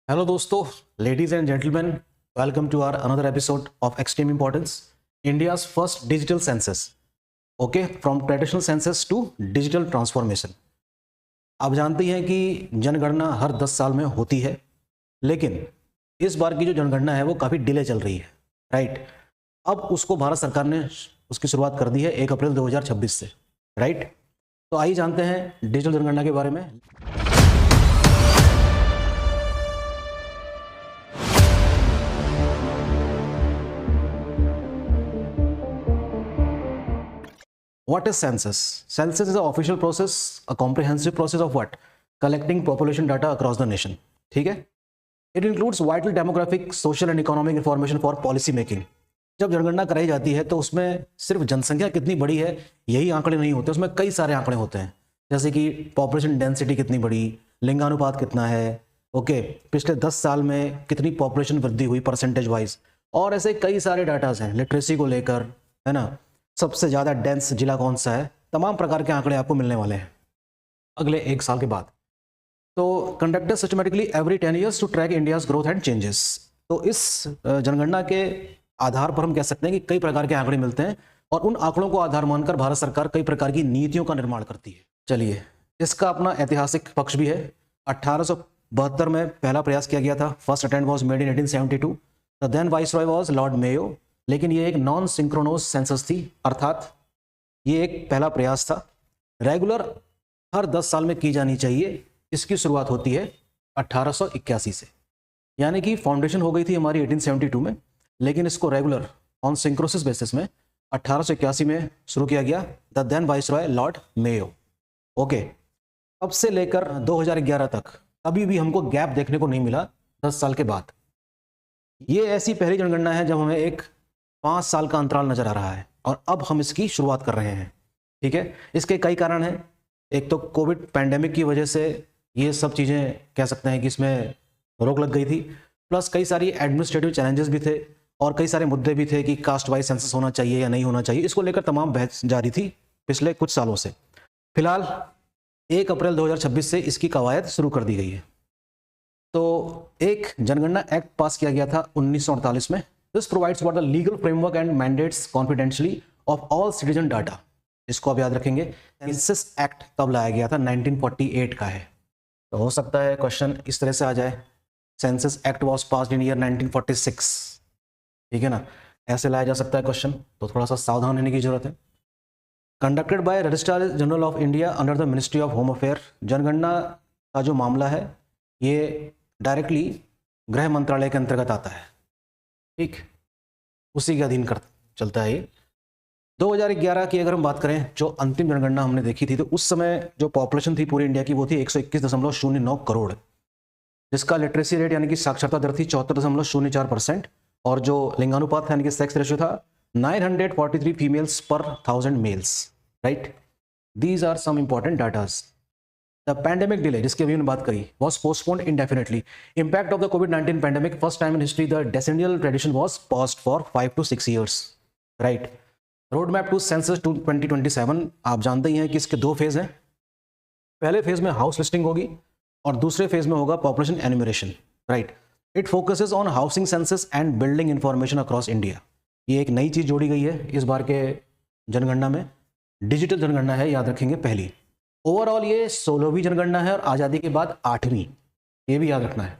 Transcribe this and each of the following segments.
Hello दोस्तों, ladies and gentleman, welcome to our another episode of extreme importance, India's first digital census. Okay, from traditional census to digital transformation. आप जानते हैं कि जनगणना हर 10 साल में होती है, लेकिन इस बार की जो जनगणना है वो काफ़ी डिले चल रही है, राइट। अब उसको भारत सरकार ने उसकी शुरुआत कर दी है 1 अप्रैल 2026 से, राइट। तो आइए जानते हैं डिजिटल जनगणना के बारे में। What is census? Census is an official process, a comprehensive process of what? Collecting population data across the nation. ठीक है? It includes vital demographic, social and economic information for policy making. जब जनगणना कराई जाती है तो उसमें सिर्फ जनसंख्या कितनी बड़ी है यही आंकड़े नहीं होते, उसमें कई सारे आंकड़े होते हैं, जैसे कि पॉपुलेशन डेंसिटी कितनी बड़ी, लिंगानुपात कितना है, ओके, पिछले 10 साल में कितनी पॉपुलेशन वृद्धि हुई परसेंटेज वाइज, और ऐसे कई सारे डाटाज हैं लिटरेसी को लेकर, है ना, सबसे ज़्यादा डेंस जिला कौन सा है, तमाम प्रकार के आंकड़े आपको मिलने वाले हैं अगले 1 साल के बाद। तो conducted systematically every 10 years to track India's growth and changes. तो इस जनगणना के आधार पर हम कह सकते हैं कि कई प्रकार के आंकड़े मिलते हैं और उन आंकड़ों को आधार मानकर भारत सरकार कई प्रकार की नीतियों का निर्माण करती है। चलिए, इसका अपना ऐतिहासिक पक्ष भी है। 1872 में पहला प्रयास किया गया था, first attempt was made in 1872। The then viceroy was Lord Mayo, लेकिन ये एक नॉन सिंक्रोनोस सेंसस थी, अर्थात ये एक पहला प्रयास था। रेगुलर हर 10 साल में की जानी चाहिए। इसकी शुरुआत होती है 1881 से, यानी कि फाउंडेशन हो गई थी हमारी 1872 में, लेकिन इसको रेगुलर ऑन सिंक्रोसिस बेसिस में 1881 में शुरू किया गया, the then viceroy Lord Mayo. Okay, अब से लेकर 2011 तक अभी भी हमको गैप देखने को नहीं मिला 10 साल के बाद। ये ऐसी पहली जनगणना है जब हमें एक 5 साल का अंतराल नजर आ रहा है और अब हम इसकी शुरुआत कर रहे हैं। ठीक है, इसके कई कारण हैं। एक तो कोविड पैंडेमिक की वजह से ये सब चीज़ें कह सकते हैं कि इसमें रोक लग गई थी, प्लस कई सारी एडमिनिस्ट्रेटिव चैलेंजेस भी थे और कई सारे मुद्दे भी थे कि कास्ट वाइज सेंसस होना चाहिए या नहीं होना चाहिए। इसको लेकर तमाम बहस जारी थी पिछले कुछ सालों से। फिलहाल 1 अप्रैल 2026 से इसकी कवायद शुरू कर दी गई है। तो एक जनगणना एक्ट पास किया गया था 1948 में। This provides for the legal framework and mandates confidentially of all citizen data. इसको आप याद रखेंगे। सेंसस एक्ट कब लाया गया था? 1948 का है। तो हो सकता है क्वेश्चन इस तरह से आ जाए, census act was passed in year 1946, ठीक है ना, ऐसे लाया जा सकता है क्वेश्चन, तो थोड़ा सा सावधान रहने की जरूरत है। Conducted by registrar general of India under the ministry of home affair. जनगणना का जो मामला है ये डायरेक्टली गृह मंत्रालय के अंतर्गत आता है, ठीक, उसी के अधीन कर चलता है ये। 2011 की अगर हम बात करें, जो अंतिम जनगणना हमने देखी थी, तो उस समय जो पॉपुलेशन थी पूरी इंडिया की वो थी 121.09 करोड़, जिसका लिटरेसी रेट यानी कि साक्षरता दर थी 74.04%, और जो लिंगानुपात यानी कि सेक्स रेशियो था 943 फीमेल्स पर 1000 males, right. These are some important datas. The pandemic delay, जिसकी अभी हमने बात करी, was postponed indefinitely. Impact of the COVID-19 pandemic, first time in history, the decennial tradition was paused for 5 to 6 years. Right. Roadmap to census to 2027. आप जानते ही हैं कि इसके 2 फेज हैं। पहले फेज में हाउस लिस्टिंग होगी और दूसरे फेज में होगा population enumeration, right. It focuses on housing census and building information across India. ये एक नई चीज जोड़ी गई है इस बार के जनगणना में। डिजिटल जनगणना है, याद रखेंगे, पहली। ओवरऑल ये 16वीं जनगणना है और आज़ादी के बाद 8वीं, ये भी याद रखना है।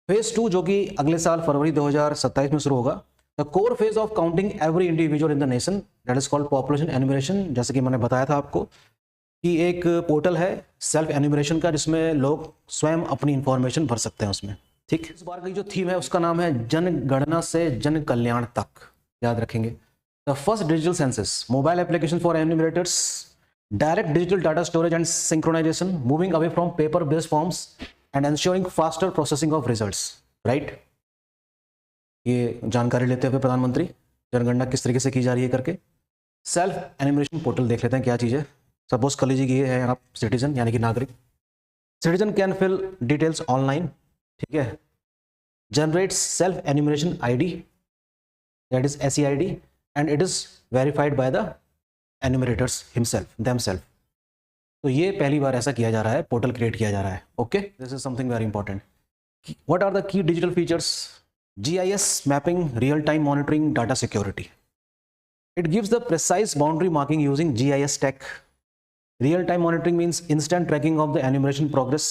फेज 2 जो कि अगले साल फरवरी 2027 में शुरू होगा, the core phase of counting every individual in the nation, that is called population enumeration. जैसे कि मैंने बताया था आपको कि एक पोर्टल है सेल्फ एन्यूमरेशन का, जिसमें लोग स्वयं अपनी इंफॉर्मेशन भर सकते हैं उसमें, ठीक। इस बार की जो थीम है उसका नाम है जनगणना से जन कल्याण तक, याद रखेंगे। The first digital census, mobile application for enumerators, direct digital data storage and synchronization, moving away from paper based forms and ensuring faster processing of results, right। ये जानकारी लेते हुए प्रधानमंत्री जनगणना किस तरीके से की जा रही है करके। सेल्फ एनिमरेशन पोर्टल देख लेते हैं क्या चीज़ है। सपोज कर लीजिए कि ये है आप सिटीजन यानी कि नागरिक, citizen can fill details online, ठीक है, generates self enumeration ID, that is SEID, and it is verified by the enumerators himself themselves. तो ये पहली बार ऐसा किया जा रहा है, पोर्टल क्रिएट किया जा रहा है। Okay, this is something very important. What are the key digital features? GIS mapping, real-time monitoring, data security. It gives the precise boundary marking using GIS tech. Real-time monitoring means instant tracking of the enumeration progress.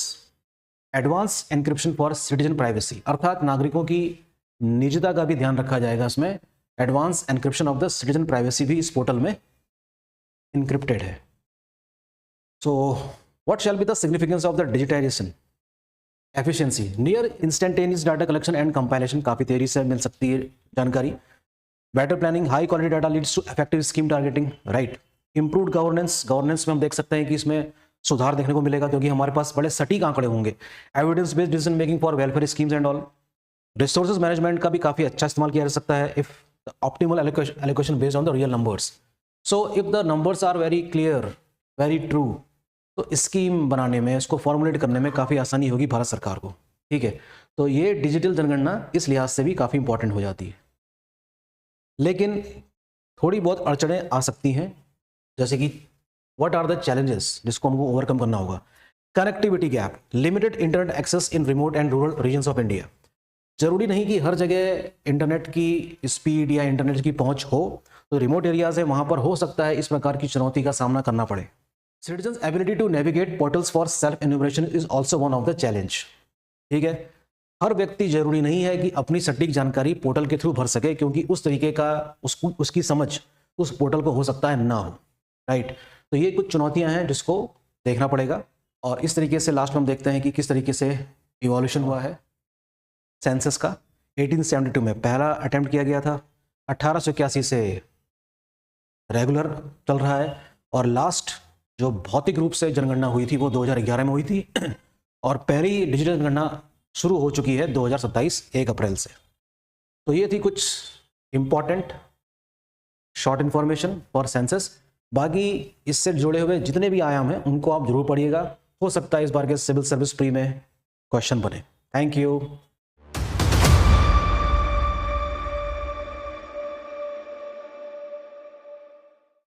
Advanced encryption for citizen privacy, अर्थात नागरिकों की निजता का भी ध्यान रखा जाएगा इसमें. Advance encryption of the citizen privacy भी इस पोर्टल में इनक्रिप्टेड है. So what shall be the significance of the digitization? Efficiency, near instantaneous data collection and compilation, काफ़ी तेजी से मिल सकती है जानकारी. Better planning, high quality data leads to effective scheme targeting, right. Improved governance, governance में हम देख सकते हैं कि इसमें सुधार देखने को मिलेगा क्योंकि हमारे पास बड़े सटीक आंकड़े होंगे. Evidence based decision making for welfare schemes and all. Resources management का भी काफ़ी अच्छा इस्तेमाल किया जा सकता है if optimal allocation based on the real numbers. So if the numbers are very clear, very true, तो स्कीम बनाने में, इसको फॉर्मुलेट करने में काफ़ी आसानी होगी भारत सरकार को. ठीक है, तो ये डिजिटल जनगणना इस लिहाज से भी काफ़ी इंपॉर्टेंट हो जाती है. लेकिन थोड़ी बहुत अड़चनें आ सकती हैं, जैसे कि व्हाट आर द चैलेंजेस जिसको हमको ओवरकम करना होगा. Connectivity gap, limited internet access in remote and rural regions of India. जरूरी नहीं कि हर जगह इंटरनेट की स्पीड या इंटरनेट की पहुंच हो, तो रिमोट एरियाज है वहां पर हो सकता है इस प्रकार की चुनौती का सामना करना पड़े. Citizens' ability to navigate portals for self-enumeration is also one of the challenge. ठीक है, हर व्यक्ति जरूरी नहीं है कि अपनी सटीक जानकारी पोर्टल के थ्रू भर सके, क्योंकि उस तरीके का उसकी समझ उस पोर्टल को हो सकता है ना हो, राइट. तो ये कुछ चुनौतियां हैं जिसको देखना पड़ेगा. और इस तरीके से लास्ट में हम देखते हैं कि किस तरीके से इवोल्यूशन हुआ है सेंसस का. 1872 में पहला अटेम्प्ट किया गया था, 1881 से रेगुलर चल रहा है, और लास्ट जो भौतिक रूप से जनगणना हुई थी वो 2011 में हुई थी, और पहली डिजिटल जनगणना शुरू हो चुकी है 2027 1 अप्रैल से. तो ये थी कुछ important short information for census. बाकी इससे जुड़े हुए जितने भी आयाम हैं उनको आप जरूर पढ़िएगा, हो सकता है इस बार के सिविल सर्विस प्री में क्वेश्चन बने. Thank you.